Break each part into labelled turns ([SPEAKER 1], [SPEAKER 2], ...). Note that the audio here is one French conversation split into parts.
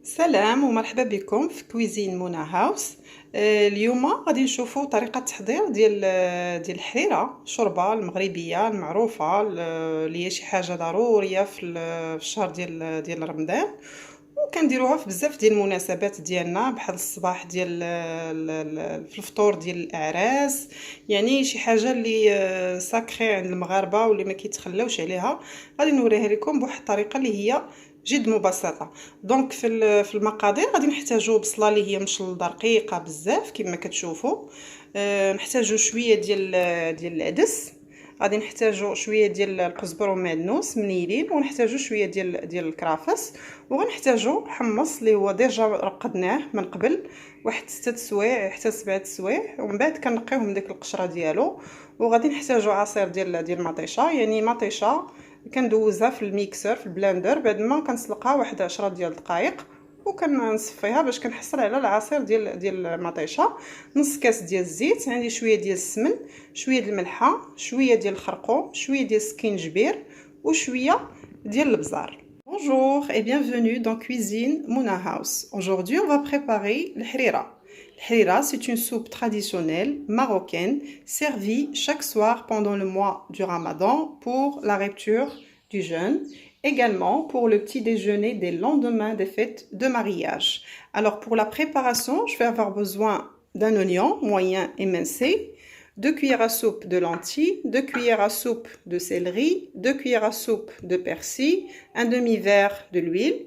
[SPEAKER 1] سلام ومرحبا بكم في كويزين منى هاوس. اليوم غادي نشوفوا طريقة تحضير ديال الحريرة، الشوربة المغربية المعروفة اللي هي شي حاجة ضرورية في الشهر ديال رمضان، وكنديروها في بزاف ديال المناسبات ديالنا بحال الصباح ديال في الفطور ديال الاعراس. يعني شي حاجه اللي ساكري عند المغاربه واللي ما كيتخلاوش عليها. غادي نوريها لكم بواحد الطريقه اللي هي جد مبسطه. دونك في المقادير غادي نحتاجوا بصله اللي هي مشلضه رقيقه بزاف كما كتشوفوا. نحتاجوا شويه ديال العدس، غادي نحتاجوا شويه ديال القزبر ومعدنوس منيلين، ونحتاجوا شويه ديال الكرافس، وغنحتاجوا حمص اللي هو ديجا رقدناه من قبل واحد 6 سوايع حتى 7 سوايع، ومن بعد كنقيوه من ديك القشره ديالو. وغادي نحتاجوا عصير ديال مطيشه، يعني مطيشه كندوزها في الميكسر في البلاندر بعد ما كنسلقها واحد 10 ديال الدقائق، وكنصفيها باش كنحصل على العصير ديال المطيشه. نص كاس ديال الزيت، عندي شويه ديال السمن، شويه ديال الملحه، شويه ديال الخرقوم، شويه ديال السكينجبير، وشويه ديال البزار. Bonjour et bienvenue dans Cuisine Mouna House. Aujourd'hui, on va préparer le harira. Le harira, c'est une soupe traditionnelle marocaine servie chaque soir pendant le mois du Ramadan pour la rupture du jeûne, également pour le petit déjeuner des lendemains des fêtes de mariage. Alors pour la préparation, je vais avoir besoin d'un oignon moyen émincé, 2 cuillères à soupe de lentilles, 2 cuillères à soupe de céleri, 2 cuillères à soupe de persil, un demi-verre de l'huile.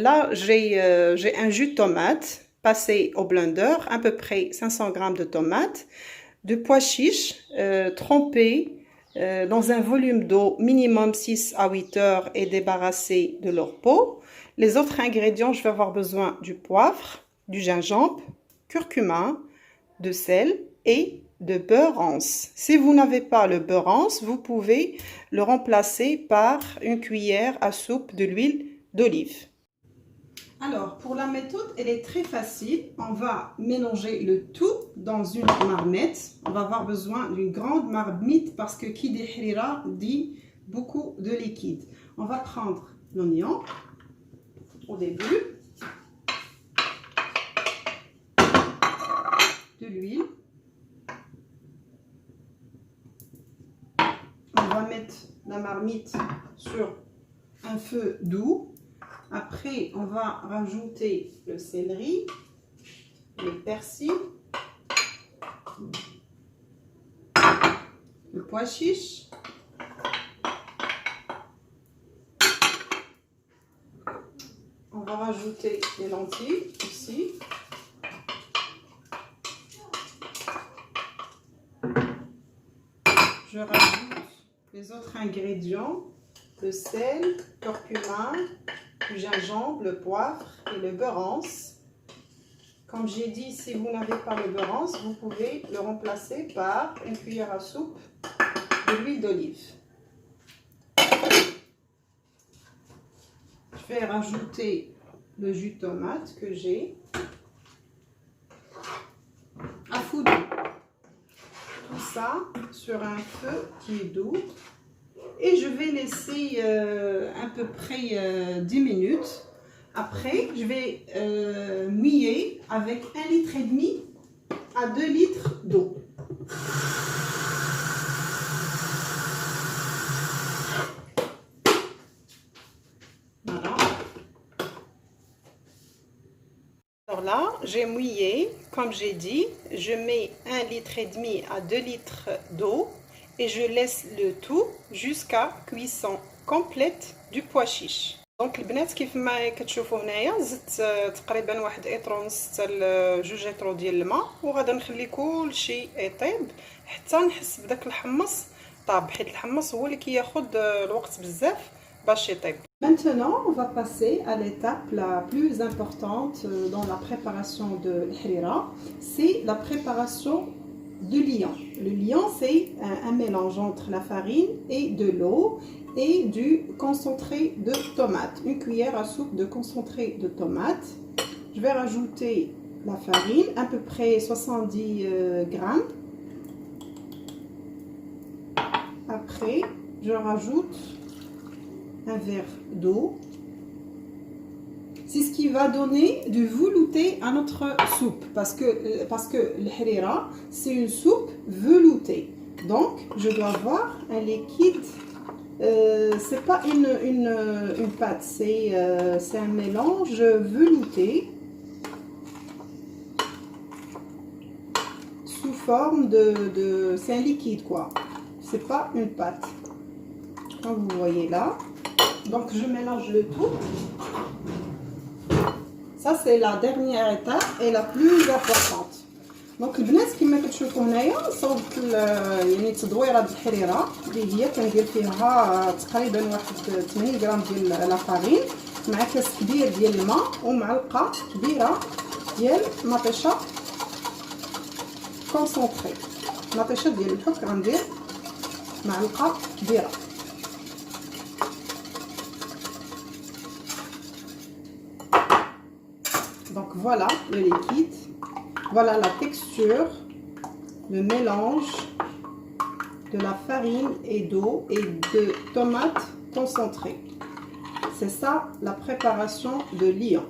[SPEAKER 1] Là, j'ai un jus de tomate passé au blender, à peu près 500 g de tomates, de pois chiches trempés dans un volume d'eau minimum 6 à 8 heures et débarrassés de leur peau. Les autres ingrédients, je vais avoir besoin du poivre, du gingembre, curcuma, de sel et de beurre rance. Si vous n'avez pas le beurre rance, vous pouvez le remplacer par une cuillère à soupe de l'huile d'olive. Alors, pour la méthode, elle est très facile. On va mélanger le tout dans une marmite. On va avoir besoin d'une grande marmite parce que qui dit harira dit beaucoup de liquide. On va prendre l'oignon au début, de l'huile. On va mettre la marmite sur un feu doux. Après, on va rajouter le céleri, le persil, le pois chiche, on va rajouter les lentilles ici. Je rajoute les autres ingrédients, le sel, curcuma, du gingembre, le poivre et le beurre rance. Comme j'ai dit, si vous n'avez pas le beurre rance, vous pouvez le remplacer par une cuillère à soupe de l'huile d'olive. Je vais rajouter le jus de tomate que j'ai à foutre. Tout ça sur un feu qui est doux. Et je vais laisser à peu près 10 minutes. Après, je vais mouiller avec 1,5 litre à 2 litres d'eau. Voilà. Alors là, j'ai mouillé, comme j'ai dit, je mets 1,5 litre à 2 litres d'eau. Et je laisse le tout jusqu'à cuisson complète du pois chiche. دونك البنات كيف ما كتشوفوا هنايا زدت تقريبا واحد ايطرو ونص حتى لجوج ايطرو ديال الماء، وغادا نخلي كلشي يطيب حتى نحس بداك الحمص طاب، حيت الحمص هو اللي كياخد الوقت بزاف باش يطيب. Maintenant, on va passer à l'étape la plus importante dans la préparation de l'harira, c'est la préparation de liant. Le liant, c'est un mélange entre la farine et de l'eau et du concentré de tomate. Une cuillère à soupe de concentré de tomate. Je vais rajouter la farine, à peu près 70 grammes. Après, je rajoute un verre d'eau. C'est ce qui va donner du velouté à notre soupe. Parce que le harira, c'est une soupe veloutée. Donc, je dois avoir un liquide. C'est pas une pâte, c'est un mélange velouté. Sous forme c'est un liquide quoi. C'est pas une pâte. Comme vous voyez là. Donc, je mélange le tout. Ça, c'est la dernière étape et la plus importante. دونك البنات كما كتشوفوا هنايا صوبت يعني تدويره د الحريره اللي هي كندير فيها تقريبا واحد 80 غرام ديال لا فارين مع كاس كبير ديال الماء ومعلقه كبيره ديال مطيشه كونسونطري. مطيشه ديال الحك غندير معلقه كبيره. Donc voilà le liquide, voilà la texture, le mélange de la farine et d'eau et de tomates concentrées. C'est ça la préparation de liant.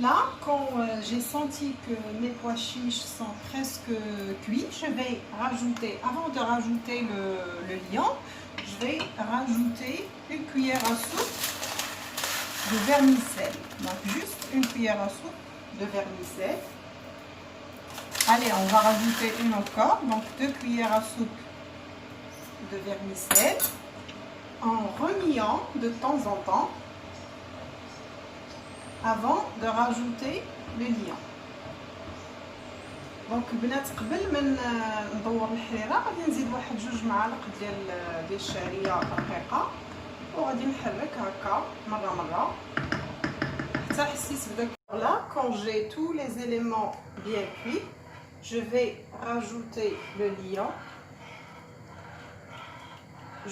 [SPEAKER 1] Là, quand j'ai senti que mes pois chiches sont presque cuits, je vais rajouter, avant de rajouter le liant, je vais rajouter une cuillère à soupe de vermicelle. Donc juste une cuillère à soupe de vermicelle. Allez, on va rajouter une encore, donc 2 cuillères à soupe de vermicelle en remuant de temps en temps avant de rajouter le liant. دونك البنات قبل ما ندور الحريره غادي نزيد واحد 2 معالق ديال الشعريه رقيقه وغادي نحرك هكا مره حتى حسيت بداك. Là, quand j'ai tous les éléments bien cuits, je vais rajouter le liant.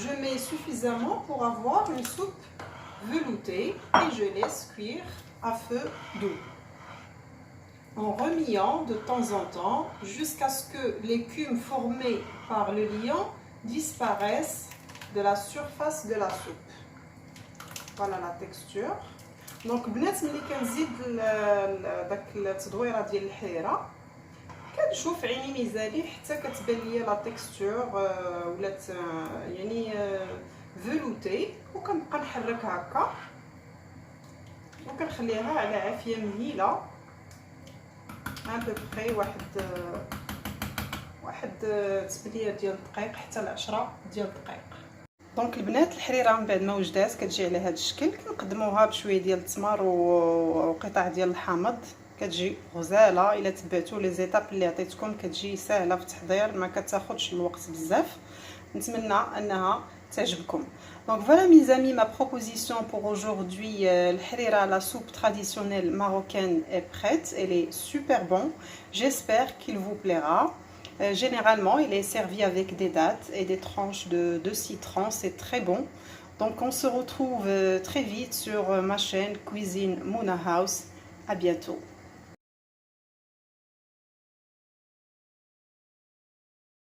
[SPEAKER 1] Je mets suffisamment pour avoir une soupe veloutée et je laisse cuire à feu doux. En remuant de temps en temps jusqu'à ce que l'écume formée par le liant disparaisse de la surface de la soupe. Voilà la texture. دونك بنات ملي كنزيد داك التدويره ديال الحريره كنشوف عيني ميزالي حتى كتبان ليا لا تكستور ولات يعني فلوتي وكنبقى نحرك هكا وكنخليها على عافيه مهيله بوبري واحد 8 ديال الدقائق حتى ل 10 ديال الدقائق. دونك البنات الحريره من بعد ما وجدات كتجي على هذا الشكل كنقدموها بشويه ديال التمر وقطع ديال الحامض كتجي غزاله. الا تبعتوا لي زيتاب اللي عطيتكم كتجي سهله في التحضير ما كتاخذش الوقت بزاف. نتمنى انها تعجبكم. Donc voilà mes amis, ma proposition pour aujourd'hui, le harira, la soupe traditionnelle marocaine est prête, elle est super bon, j'espère qu'il vous plaira. Généralement il est servi avec des dattes et des tranches de citron, c'est très bon. Donc on se retrouve très vite sur ma chaîne Cuisine Mouna House, à bientôt.